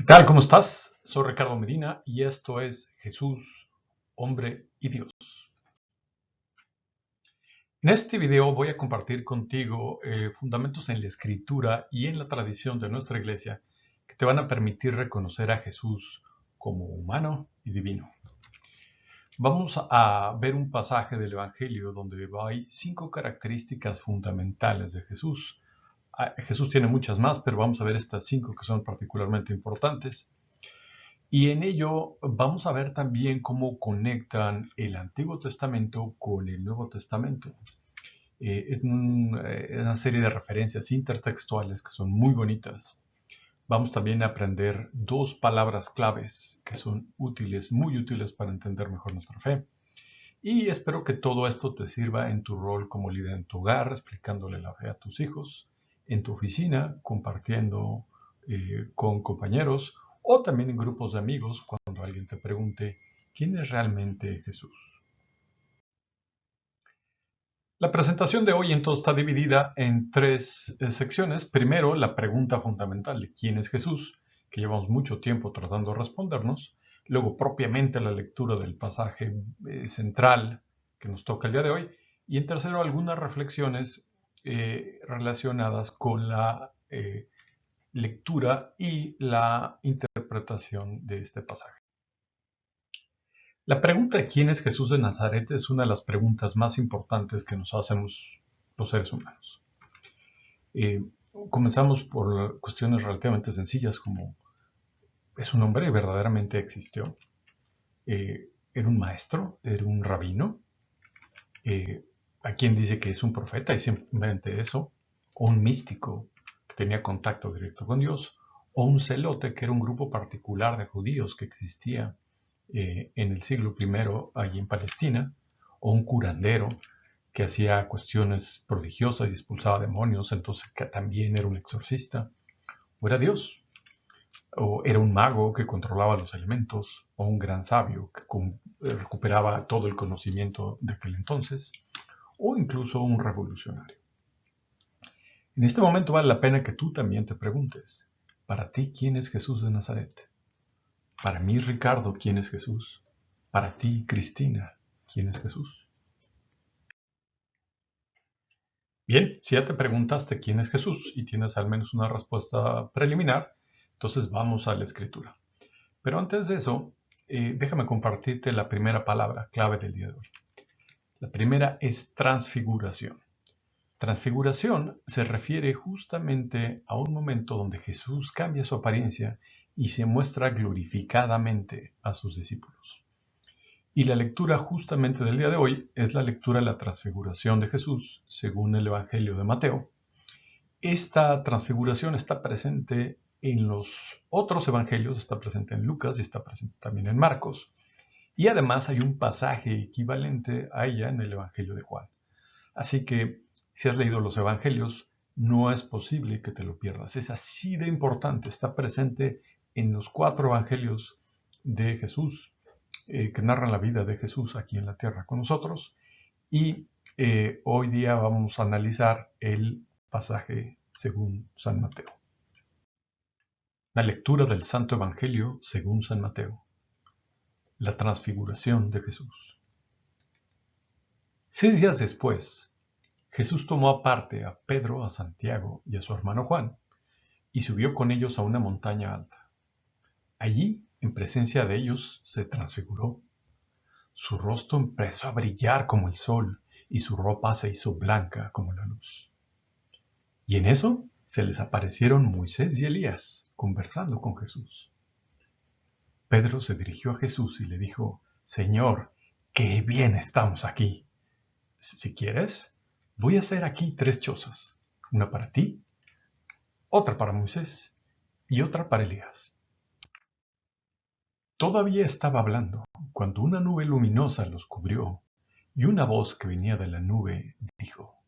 ¿Qué tal? ¿Cómo estás? Soy Ricardo Medina y esto es Jesús, hombre y Dios. En este video voy a compartir contigo fundamentos en la escritura y en la tradición de nuestra iglesia que te van a permitir reconocer a Jesús como humano y divino. Vamos a ver un pasaje del Evangelio donde hay 5 características fundamentales de Jesús. Jesús tiene muchas más, pero vamos a ver estas 5 que son particularmente importantes. Y en ello vamos a ver también cómo conectan el Antiguo Testamento con el Nuevo Testamento. Es una serie de referencias intertextuales que son muy bonitas. Vamos también a aprender 2 palabras claves que son útiles, muy útiles para entender mejor nuestra fe. Y espero que todo esto te sirva en tu rol como líder en tu hogar, explicándole la fe a tus hijos, en tu oficina, compartiendo con compañeros o también en grupos de amigos cuando alguien te pregunte ¿quién es realmente Jesús? La presentación de hoy entonces está dividida en 3 secciones. Primero, la pregunta fundamental de quién es Jesús, que llevamos mucho tiempo tratando de respondernos. Luego, propiamente la lectura del pasaje central que nos toca el día de hoy. Y en tercero, algunas reflexiones relacionadas con la lectura y la interpretación de este pasaje. La pregunta de quién es Jesús de Nazaret es una de las preguntas más importantes que nos hacemos los seres humanos. Eh, Comenzamos por cuestiones relativamente sencillas como ¿es un hombre que verdaderamente existió? ¿Era un maestro? ¿Era un rabino? ¿A quién dice que es un profeta y simplemente eso? ¿O un místico que tenía contacto directo con Dios? ¿O un celote que era un grupo particular de judíos que existía en el siglo I allí en Palestina? ¿O un curandero que hacía cuestiones prodigiosas y expulsaba demonios, entonces que también era un exorcista? ¿O era Dios? ¿O era un mago que controlaba los elementos? ¿O un gran sabio que recuperaba todo el conocimiento de aquel entonces? ¿O incluso un revolucionario? En este momento vale la pena que tú también te preguntes, para ti, ¿quién es Jesús de Nazaret? Para mí, Ricardo, ¿quién es Jesús? Para ti, Cristina, ¿quién es Jesús? Bien, si ya te preguntaste quién es Jesús y tienes al menos una respuesta preliminar, entonces vamos a la escritura. Pero antes de eso, déjame compartirte la primera palabra clave del día de hoy. La primera es transfiguración. Transfiguración se refiere justamente a un momento donde Jesús cambia su apariencia y se muestra glorificadamente a sus discípulos. Y la lectura justamente del día de hoy es la lectura de la transfiguración de Jesús, según el Evangelio de Mateo. Esta transfiguración está presente en los otros evangelios, está presente en Lucas y está presente también en Marcos. Y además hay un pasaje equivalente a ella en el Evangelio de Juan. Así que si has leído los evangelios, no es posible que te lo pierdas. Es así de importante. Está presente en los 4 evangelios de Jesús, que narran la vida de Jesús aquí en la tierra con nosotros. Y hoy día vamos a analizar el pasaje según San Mateo. La lectura del Santo Evangelio según San Mateo. La transfiguración de Jesús. 6 días después, Jesús tomó aparte a Pedro, a Santiago y a su hermano Juan, y subió con ellos a una montaña alta. Allí, en presencia de ellos, se transfiguró. Su rostro empezó a brillar como el sol, y su ropa se hizo blanca como la luz. Y en eso se les aparecieron Moisés y Elías, conversando con Jesús. Pedro se dirigió a Jesús y le dijo, Señor, qué bien estamos aquí. Si quieres, voy a hacer aquí 3 chozas, una para ti, otra para Moisés y otra para Elías. Todavía estaba hablando cuando una nube luminosa los cubrió y una voz que venía de la nube dijo,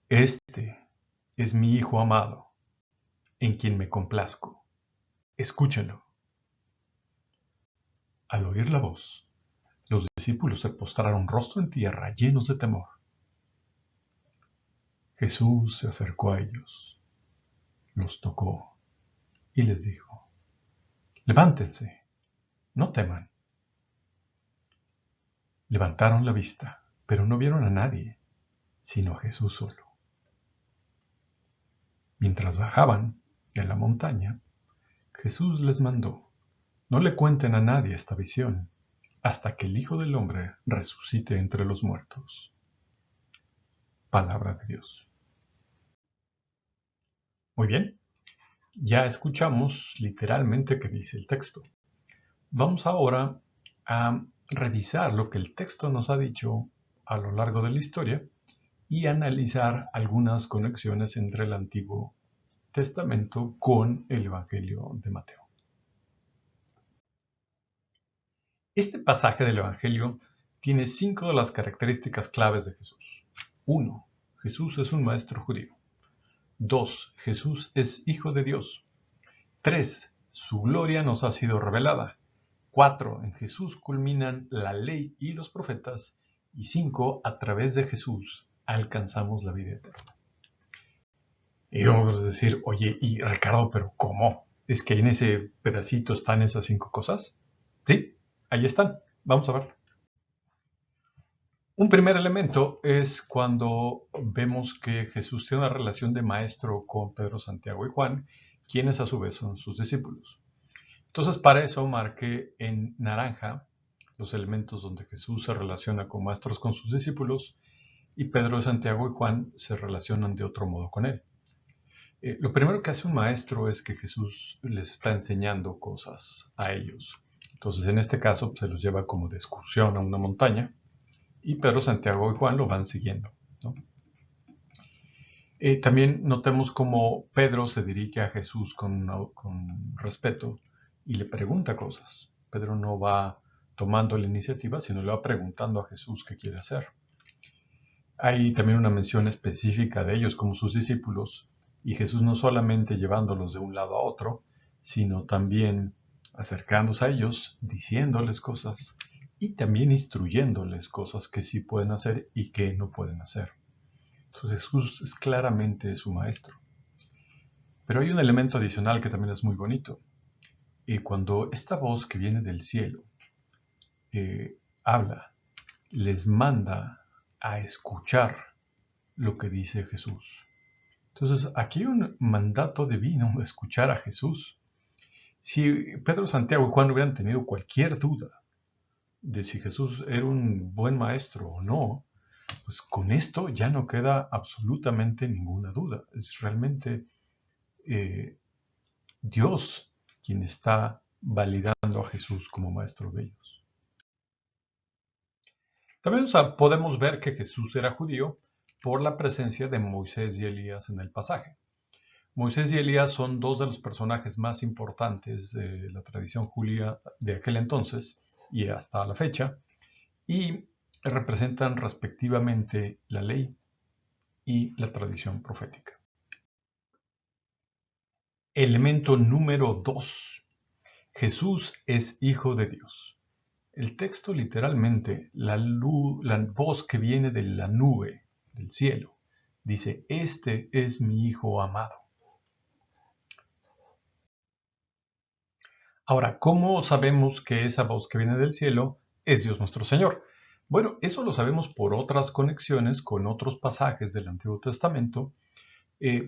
Este es mi Hijo amado, en quien me complazco. Escúchenlo. Al oír la voz, los discípulos se postraron rostro en tierra llenos de temor. Jesús se acercó a ellos, los tocó y les dijo: levántense, no teman. Levantaron la vista, pero no vieron a nadie, sino a Jesús solo. Mientras bajaban de la montaña, Jesús les mandó: no le cuenten a nadie esta visión, hasta que el Hijo del Hombre resucite entre los muertos. Palabra de Dios. Muy bien, ya escuchamos literalmente qué dice el texto. Vamos ahora a revisar lo que el texto nos ha dicho a lo largo de la historia y analizar algunas conexiones entre el Antiguo Testamento con el Evangelio de Mateo. Este pasaje del Evangelio tiene 5 de las características claves de Jesús. 1. Jesús es un maestro judío. 2. Jesús es Hijo de Dios. 3. Su gloria nos ha sido revelada. 4. En Jesús culminan la ley y los profetas. Y 5. A través de Jesús alcanzamos la vida eterna. Y vamos a decir: oye, y Ricardo, ¿pero cómo? ¿Es que en ese pedacito están esas 5 cosas? Sí, ahí están. Vamos a ver. Un primer elemento es cuando vemos que Jesús tiene una relación de maestro con Pedro, Santiago y Juan, quienes a su vez son sus discípulos. Entonces, para eso marqué en naranja los elementos donde Jesús se relaciona con maestros con sus discípulos y Pedro, Santiago y Juan se relacionan de otro modo con él. Lo primero que hace un maestro es que Jesús les está enseñando cosas a ellos. Entonces, en este caso, se los lleva como de excursión a una montaña y Pedro, Santiago y Juan lo van siguiendo, ¿no? También notemos cómo Pedro se dirige a Jesús con respeto y le pregunta cosas. Pedro no va tomando la iniciativa, sino le va preguntando a Jesús qué quiere hacer. Hay también una mención específica de ellos como sus discípulos, y Jesús no solamente llevándolos de un lado a otro, sino también acercándose a ellos, diciéndoles cosas y también instruyéndoles cosas que sí pueden hacer y que no pueden hacer. Entonces Jesús es claramente su maestro. Pero hay un elemento adicional que también es muy bonito. Cuando esta voz que viene del cielo habla, les manda a escuchar lo que dice Jesús. Entonces, aquí hay un mandato divino de escuchar a Jesús. Si Pedro, Santiago y Juan hubieran tenido cualquier duda de si Jesús era un buen maestro o no, pues con esto ya no queda absolutamente ninguna duda. Es realmente Dios quien está validando a Jesús como maestro de ellos. También podemos ver que Jesús era judío por la presencia de Moisés y Elías en el pasaje. Moisés y Elías son 2 de los personajes más importantes de la tradición judía de aquel entonces y hasta la fecha, y representan respectivamente la ley y la tradición profética. Elemento número 2. Jesús es Hijo de Dios. El texto literalmente, la voz que viene de la nube, del cielo, dice: este es mi Hijo amado. Ahora, ¿cómo sabemos que esa voz que viene del cielo es Dios nuestro Señor? Bueno, eso lo sabemos por otras conexiones con otros pasajes del Antiguo Testamento.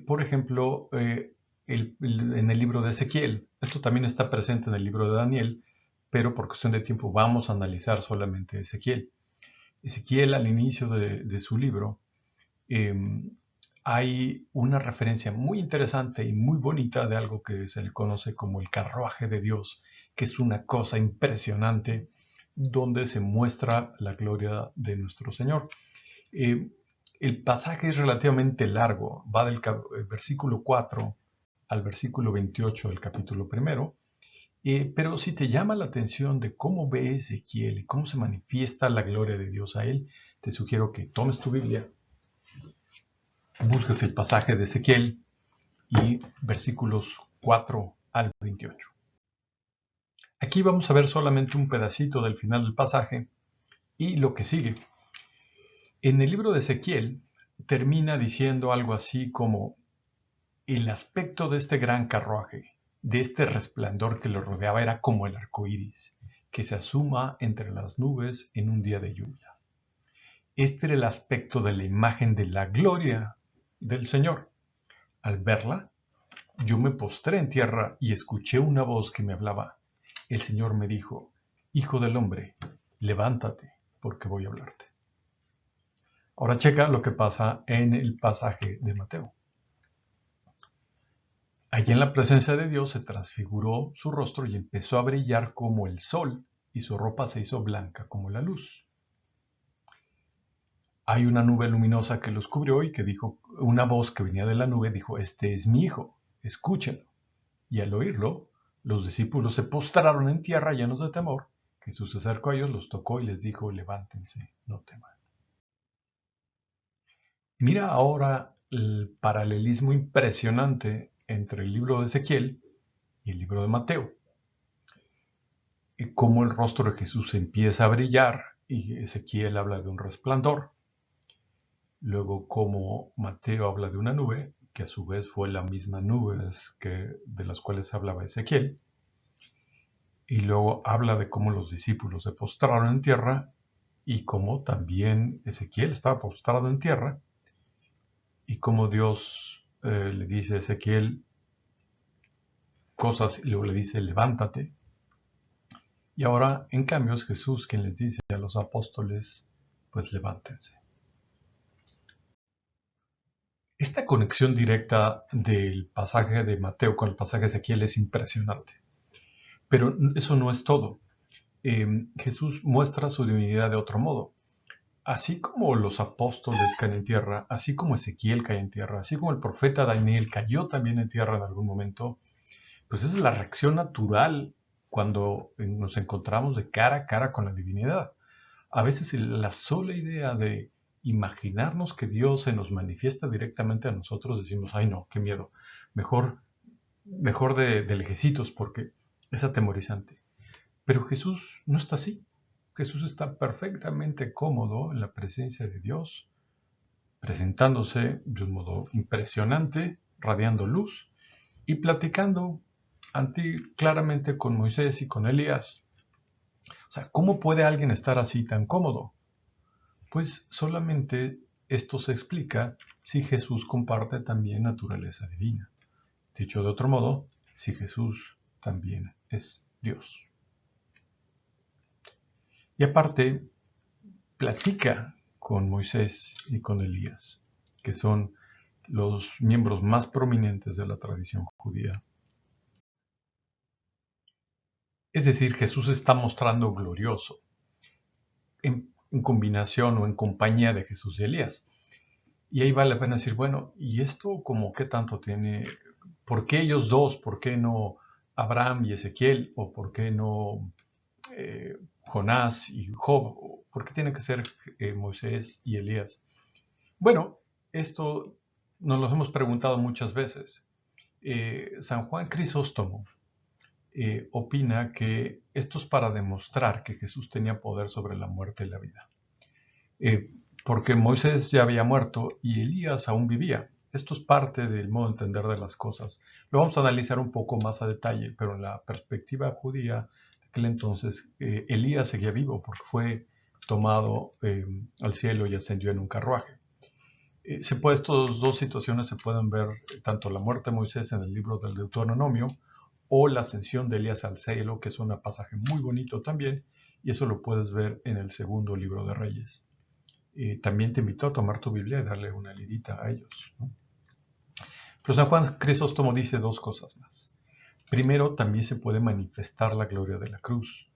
Por ejemplo, en el libro de Ezequiel. Esto también está presente en el libro de Daniel, pero por cuestión de tiempo vamos a analizar solamente Ezequiel. Ezequiel, al inicio de su libro, hay una referencia muy interesante y muy bonita de algo que se le conoce como el carruaje de Dios, que es una cosa impresionante donde se muestra la gloria de nuestro Señor. El pasaje es relativamente largo, va del versículo 4 al versículo 28 del capítulo 1, pero si te llama la atención de cómo ve Ezequiel y cómo se manifiesta la gloria de Dios a él, te sugiero que tomes tu Biblia, busques el pasaje de Ezequiel y versículos 4 al 28. Aquí vamos a ver solamente un pedacito del final del pasaje y lo que sigue. En el libro de Ezequiel termina diciendo algo así como: el aspecto de este gran carruaje de este resplandor que lo rodeaba era como el arco iris, que se asoma entre las nubes en un día de lluvia. Este era el aspecto de la imagen de la gloria del Señor. Al verla, yo me postré en tierra y escuché una voz que me hablaba. El Señor me dijo: Hijo del hombre, levántate, porque voy a hablarte. Ahora checa lo que pasa en el pasaje de Mateo. Allí en la presencia de Dios se transfiguró su rostro y empezó a brillar como el sol, y su ropa se hizo blanca como la luz. Hay una nube luminosa que los cubrió y que dijo, una voz que venía de la nube dijo: Este es mi hijo, escúchenlo. Y al oírlo, los discípulos se postraron en tierra llenos de temor. Jesús se acercó a ellos, los tocó y les dijo: levántense, no teman. Mira ahora el paralelismo impresionante entre el libro de Ezequiel y el libro de Mateo. Y cómo el rostro de Jesús empieza a brillar y Ezequiel habla de un resplandor. Luego cómo Mateo habla de una nube, que a su vez fue la misma nube de las cuales hablaba Ezequiel. Y luego habla de cómo los discípulos se postraron en tierra y cómo también Ezequiel estaba postrado en tierra y cómo Dios le dice a Ezequiel cosas y luego le dice: levántate. Y ahora, en cambio, es Jesús quien les dice a los apóstoles: pues levántense. Esta conexión directa del pasaje de Mateo con el pasaje de Ezequiel es impresionante. Pero eso no es todo. Jesús muestra su divinidad de otro modo. Así como los apóstoles caen en tierra, así como Ezequiel cae en tierra, así como el profeta Daniel cayó también en tierra en algún momento, pues esa es la reacción natural cuando nos encontramos de cara a cara con la divinidad. A veces la sola idea de imaginarnos que Dios se nos manifiesta directamente a nosotros, decimos: ay no, qué miedo, mejor de lejecitos, porque es atemorizante. Pero Jesús no está así. Jesús está perfectamente cómodo en la presencia de Dios, presentándose de un modo impresionante, radiando luz y platicando claramente con Moisés y con Elías. O sea, ¿cómo puede alguien estar así tan cómodo? Pues solamente esto se explica si Jesús comparte también naturaleza divina. Dicho de otro modo, si Jesús también es Dios. Y aparte, platica con Moisés y con Elías, que son los miembros más prominentes de la tradición judía. Es decir, Jesús está mostrando glorioso en combinación o en compañía de Jesús y Elías. Y ahí vale la pena decir, bueno, ¿y esto como qué tanto tiene? ¿Por qué ellos dos? ¿Por qué no Abraham y Ezequiel? ¿O por qué no Jonás y Job? ¿Por qué tiene que ser Moisés y Elías? Bueno, esto nos lo hemos preguntado muchas veces. San Juan Crisóstomo opina que esto es para demostrar que Jesús tenía poder sobre la muerte y la vida. Porque Moisés ya había muerto y Elías aún vivía. Esto es parte del modo de entender de las cosas. Lo vamos a analizar un poco más a detalle, pero en la perspectiva judía de aquel entonces, Elías seguía vivo porque fue tomado al cielo y ascendió en un carruaje. Estas dos situaciones se pueden ver, tanto la muerte de Moisés en el libro del Deuteronomio o la ascensión de Elías al cielo, que es un pasaje muy bonito también, y eso lo puedes ver en el segundo libro de Reyes. También te invito a tomar tu Biblia y darle una lidita a ellos, ¿no? Pero San Juan Crisóstomo dice dos cosas más. Primero, también se puede manifestar la gloria de la cruz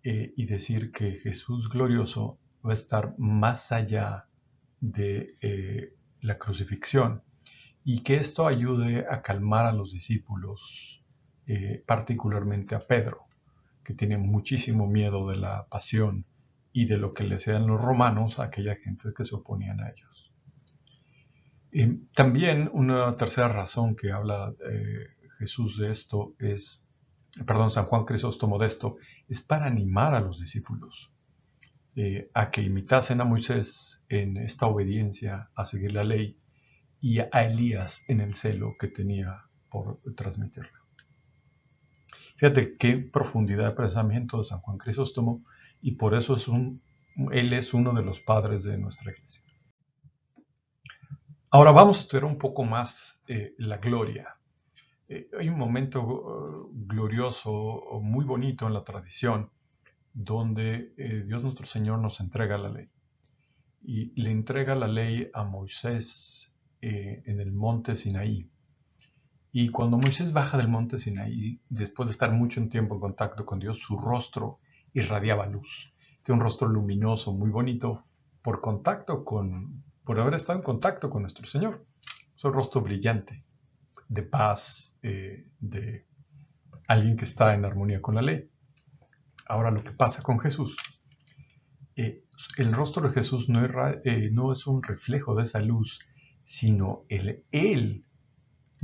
y decir que Jesús glorioso va a estar más allá de la crucifixión y que esto ayude a calmar a los discípulos, particularmente a Pedro, que tiene muchísimo miedo de la pasión y de lo que le sean los romanos a aquella gente que se oponían a ellos. También una tercera razón que habla Jesús de esto San Juan Crisóstomo de esto, es para animar a los discípulos a que imitasen a Moisés en esta obediencia a seguir la ley y a Elías en el celo que tenía por transmitirla. Fíjate qué profundidad de pensamiento de San Juan Crisóstomo, y por eso él es uno de los padres de nuestra iglesia. Ahora vamos a estudiar un poco más la gloria. Hay un momento glorioso, muy bonito en la tradición, donde Dios nuestro Señor nos entrega la ley. Y le entrega la ley a Moisés en el monte Sinaí. Y cuando Moisés baja del monte Sinaí, después de estar mucho tiempo en contacto con Dios, su rostro irradiaba luz. Tiene un rostro luminoso, muy bonito, por haber estado en contacto con nuestro Señor. Es un rostro brillante, de paz, de alguien que está en armonía con la ley. Ahora lo que pasa con Jesús. El rostro de Jesús no es un reflejo de esa luz, sino Él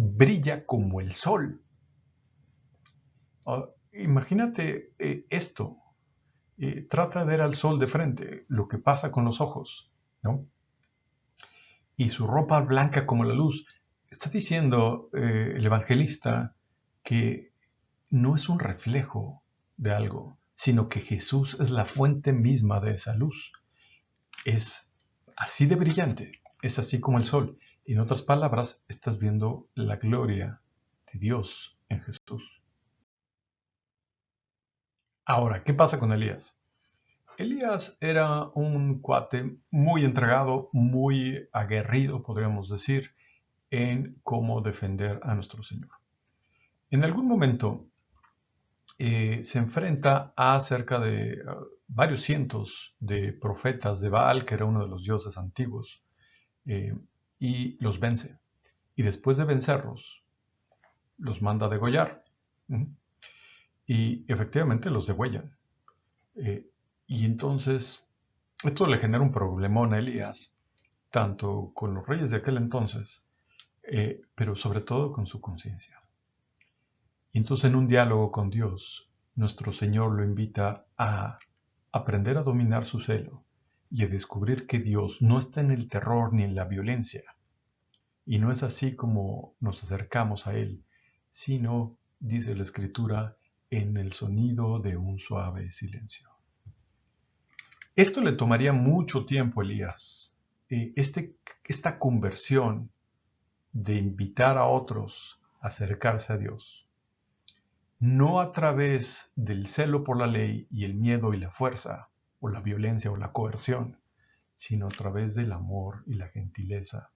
brilla como el sol. Imagínate esto. Trata de ver al sol de frente, lo que pasa con los ojos, ¿no? Y su ropa blanca como la luz. Está diciendo el evangelista que no es un reflejo de algo, sino que Jesús es la fuente misma de esa luz. Es así de brillante, es así como el sol. En otras palabras, estás viendo la gloria de Dios en Jesús. Ahora, ¿qué pasa con Elías? Elías era un cuate muy entregado, muy aguerrido, podríamos decir, en cómo defender a nuestro Señor. En algún momento se enfrenta a cerca de varios cientos de profetas de Baal, que era uno de los dioses antiguos, y los vence. Y después de vencerlos, los manda a degollar. Y efectivamente los degüellan. Y entonces, esto le genera un problemón a Elías, tanto con los reyes de aquel entonces, pero sobre todo con su conciencia. Y entonces en un diálogo con Dios, nuestro Señor lo invita a aprender a dominar su celo y a descubrir que Dios no está en el terror ni en la violencia. Y no es así como nos acercamos a Él, sino, dice la Escritura, en el sonido de un suave silencio. Esto le tomaría mucho tiempo a Elías. Esta conversión de invitar a otros a acercarse a Dios, no a través del celo por la ley y el miedo y la fuerza, o la violencia o la coerción, sino a través del amor y la gentileza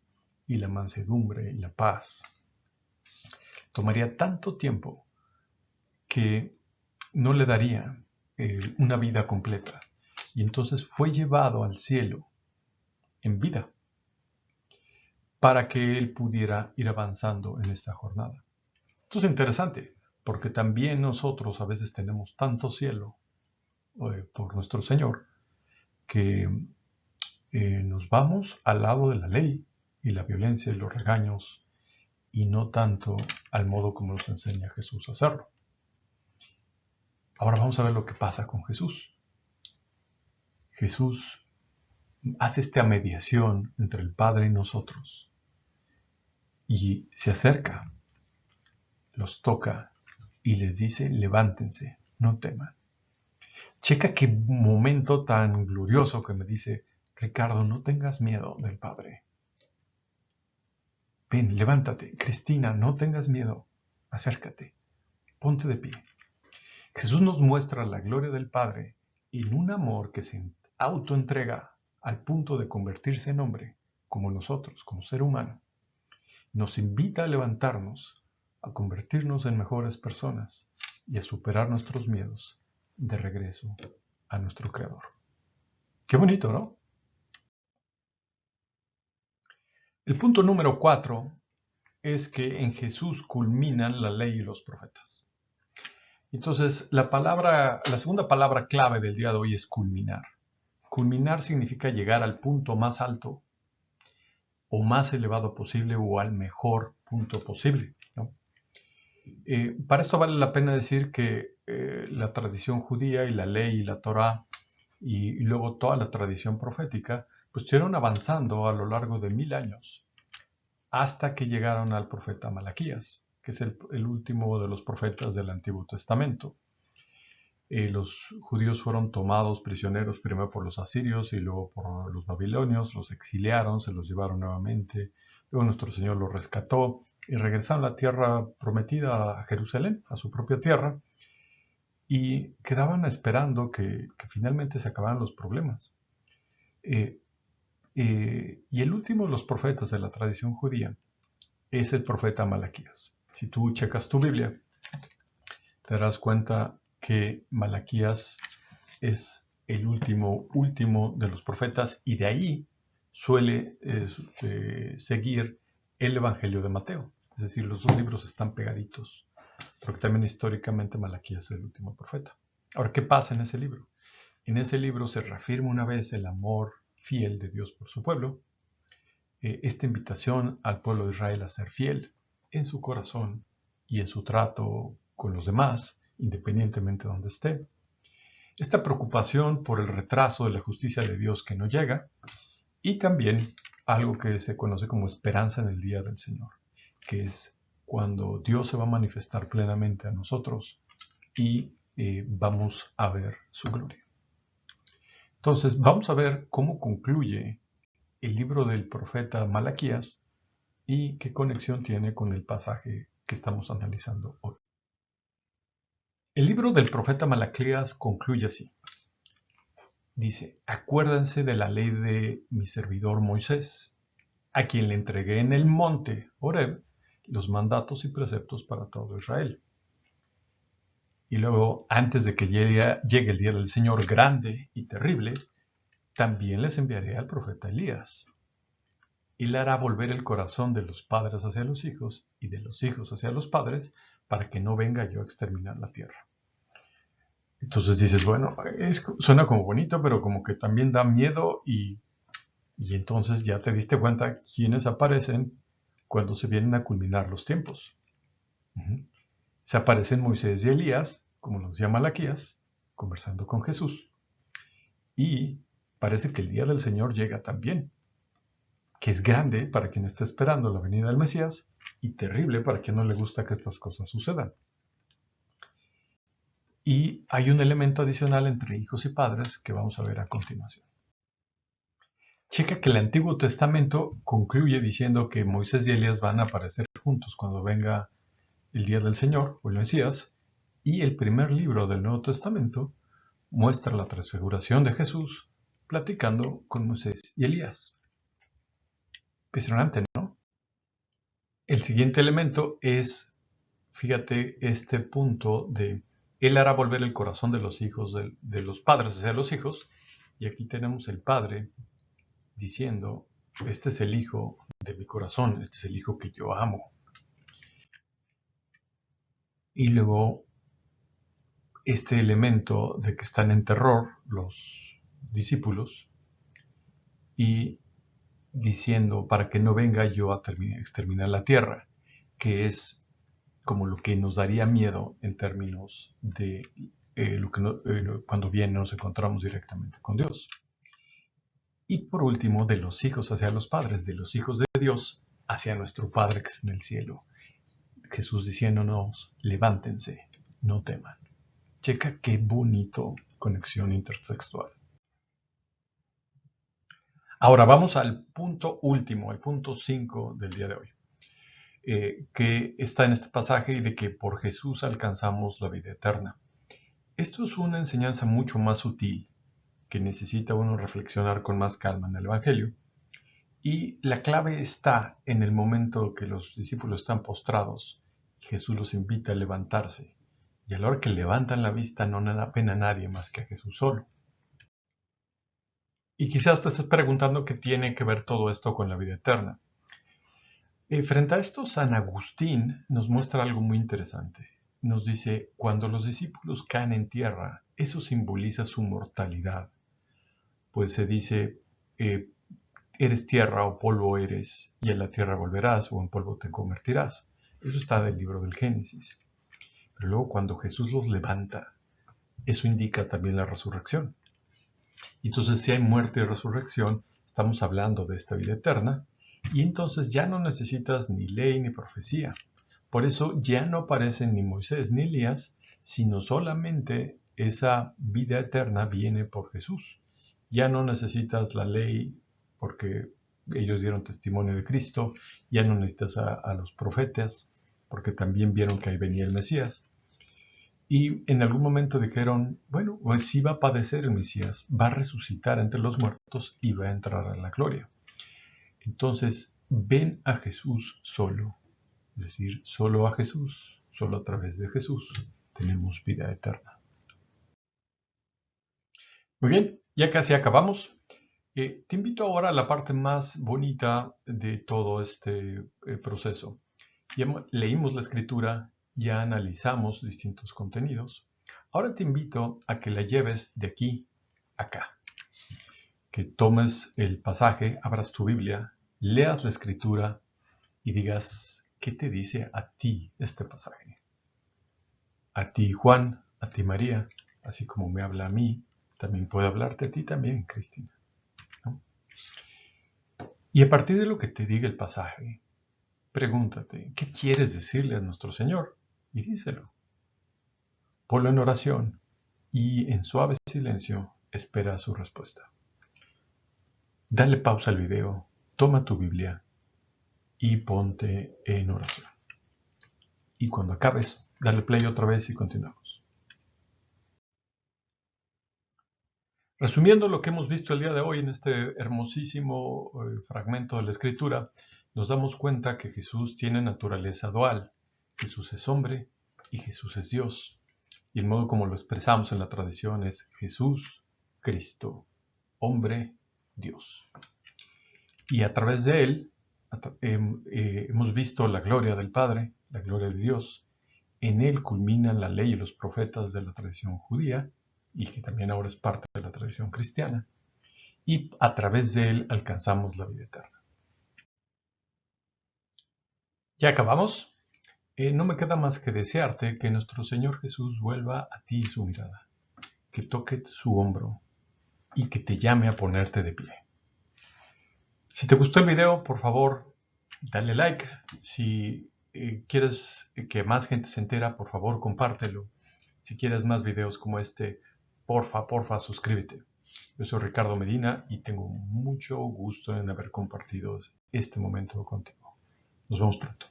y la mansedumbre y la paz. Tomaría tanto tiempo que no le daría una vida completa. Y entonces fue llevado al cielo en vida para que él pudiera ir avanzando en esta jornada. Esto es interesante, porque también nosotros a veces tenemos tanto cielo por nuestro Señor que nos vamos al lado de la ley y la violencia y los regaños y no tanto al modo como nos enseña Jesús a hacerlo. Ahora vamos a ver lo que pasa con Jesús. Jesús hace esta mediación entre el Padre y nosotros y se acerca, los toca y les dice: levántense, no teman. Checa qué momento tan glorioso que me dice: Ricardo, no tengas miedo del Padre. Ven, levántate. Cristina, no tengas miedo. Acércate. Ponte de pie. Jesús nos muestra la gloria del Padre en un amor que se autoentrega al punto de convertirse en hombre, como nosotros, como ser humano. Nos invita a levantarnos, a convertirnos en mejores personas y a superar nuestros miedos de regreso a nuestro Creador. Qué bonito, ¿no? El punto número 4 es que en Jesús culminan la ley y los profetas. Entonces, la segunda palabra clave del día de hoy es culminar. Culminar significa llegar al punto más alto o más elevado posible o al mejor punto posible, ¿no? Para esto vale la pena decir que la tradición judía y la ley y la Torá y luego toda la tradición profética pues estuvieron avanzando a lo largo de 1000 años hasta que llegaron al profeta Malaquías. que es el último de los profetas del Antiguo Testamento. Los judíos fueron tomados prisioneros primero por los asirios y luego por los babilonios, los exiliaron, se los llevaron nuevamente, luego nuestro Señor los rescató y regresaron a la tierra prometida, a Jerusalén, a su propia tierra, y quedaban esperando que finalmente se acabaran los problemas. Y el último de los profetas de la tradición judía es el profeta Malaquías. Si tú checas tu Biblia, te darás cuenta que Malaquías es el último de los profetas y de ahí suele seguir el Evangelio de Mateo. Es decir, los dos libros están pegaditos, porque también históricamente Malaquías es el último profeta. Ahora, ¿qué pasa en ese libro? En ese libro se reafirma una vez el amor fiel de Dios por su pueblo, esta invitación al pueblo de Israel a ser fiel en su corazón y en su trato con los demás, independientemente de donde esté. Esta preocupación por el retraso de la justicia de Dios que no llega, y también algo que se conoce como esperanza en el día del Señor, que es cuando Dios se va a manifestar plenamente a nosotros y vamos a ver su gloria. Entonces, vamos a ver cómo concluye el libro del profeta Malaquías y qué conexión tiene con el pasaje que estamos analizando hoy. El libro del profeta Malaquías concluye así. Dice, acuérdense de la ley de mi servidor Moisés, a quien le entregué en el monte Horeb los mandatos y preceptos para todo Israel. Y luego, antes de que llegue el día del Señor grande y terrible, también les enviaré al profeta Elías. Y le hará volver el corazón de los padres hacia los hijos y de los hijos hacia los padres, para que no venga yo a exterminar la tierra. Entonces dices, bueno, suena como bonito, pero como que también da miedo y entonces ya te diste cuenta quiénes aparecen cuando se vienen a culminar los tiempos. Se aparecen Moisés y Elías, como los llama Malaquías, conversando con Jesús. Y parece que el día del Señor llega también, que es grande para quien está esperando la venida del Mesías y terrible para quien no le gusta que estas cosas sucedan. Y hay un elemento adicional entre hijos y padres que vamos a ver a continuación. Checa que el Antiguo Testamento concluye diciendo que Moisés y Elías van a aparecer juntos cuando venga el día del Señor o el Mesías, y el primer libro del Nuevo Testamento muestra la transfiguración de Jesús platicando con Moisés y Elías. Impresionante, ¿no? El siguiente elemento es, fíjate, este punto de Él hará volver el corazón de los hijos, de los padres hacia los hijos, y aquí tenemos el padre diciendo, este es el hijo de mi corazón, este es el hijo que yo amo. Y luego este elemento de que están en terror los discípulos y diciendo para que no venga yo a exterminar la tierra, que es como lo que nos daría miedo en términos de cuando bien nos encontramos directamente con Dios. Y por último, de los hijos hacia los padres, de los hijos de Dios hacia nuestro Padre que está en el cielo. Jesús diciéndonos, levántense, no teman. Checa qué bonito conexión intertextual. Ahora vamos al punto último, al punto 5 del día de hoy, que está en este pasaje y de que por Jesús alcanzamos la vida eterna. Esto es una enseñanza mucho más sutil que necesita uno reflexionar con más calma en el Evangelio. Y la clave está en el momento que los discípulos están postrados. Jesús los invita a levantarse. Y a la hora que levantan la vista no da pena a nadie más que a Jesús solo. Y quizás te estés preguntando qué tiene que ver todo esto con la vida eterna. Frente a esto, San Agustín nos muestra algo muy interesante. Nos dice, cuando los discípulos caen en tierra, eso simboliza su mortalidad. Pues se dice, eres tierra o polvo eres, y en la tierra volverás o en polvo te convertirás. Eso está del libro del Génesis. Pero luego cuando Jesús los levanta, eso indica también la resurrección. Y entonces si hay muerte y resurrección, estamos hablando de esta vida eterna, y entonces ya no necesitas ni ley ni profecía, Por eso ya no aparecen ni Moisés ni Elías, sino solamente esa vida eterna viene por Jesús. Ya no necesitas la ley porque ellos dieron testimonio de Cristo, ya no necesitas a los profetas porque también vieron que ahí venía el Mesías. Y en algún momento dijeron, bueno, pues sí va a padecer el Mesías, va a resucitar entre los muertos y va a entrar a la gloria. Entonces, ven a Jesús solo, es decir, solo a Jesús, solo a través de Jesús tenemos vida eterna. Muy bien, ya casi acabamos. Te invito ahora a la parte más bonita de todo este proceso. Ya leímos la escritura, ya analizamos distintos contenidos. Ahora te invito a que la lleves de aquí a acá. Que tomes el pasaje, abras tu Biblia, leas la escritura y digas, ¿qué te dice a ti este pasaje? A ti, Juan, a ti, María, así como me habla a mí, también puede hablarte a ti también, Cristina, ¿no? Y a partir de lo que te diga el pasaje, pregúntate, ¿qué quieres decirle a nuestro Señor? Y díselo. Ponlo en oración y en suave silencio espera su respuesta. Dale pausa al video, toma tu Biblia y ponte en oración. Y cuando acabes, dale play otra vez y continuamos. Resumiendo lo que hemos visto el día de hoy en este hermosísimo fragmento de la Escritura, nos damos cuenta que Jesús tiene naturaleza dual. Jesús es hombre y Jesús es Dios. Y el modo como lo expresamos en la tradición es Jesús, Cristo, hombre, Dios. Y a través de él hemos visto la gloria del Padre, la gloria de Dios. En él culminan la ley y los profetas de la tradición judía, y que también ahora es parte de la tradición cristiana. Y a través de él alcanzamos la vida eterna. ¿Ya acabamos? No me queda más que desearte que nuestro Señor Jesús vuelva a ti su mirada, que toque su hombro y que te llame a ponerte de pie. Si te gustó el video, por favor, dale like. Si quieres que más gente se entera, por favor, compártelo. Si quieres más videos como este, porfa, suscríbete. Yo soy Ricardo Medina y tengo mucho gusto en haber compartido este momento contigo. Nos vemos pronto.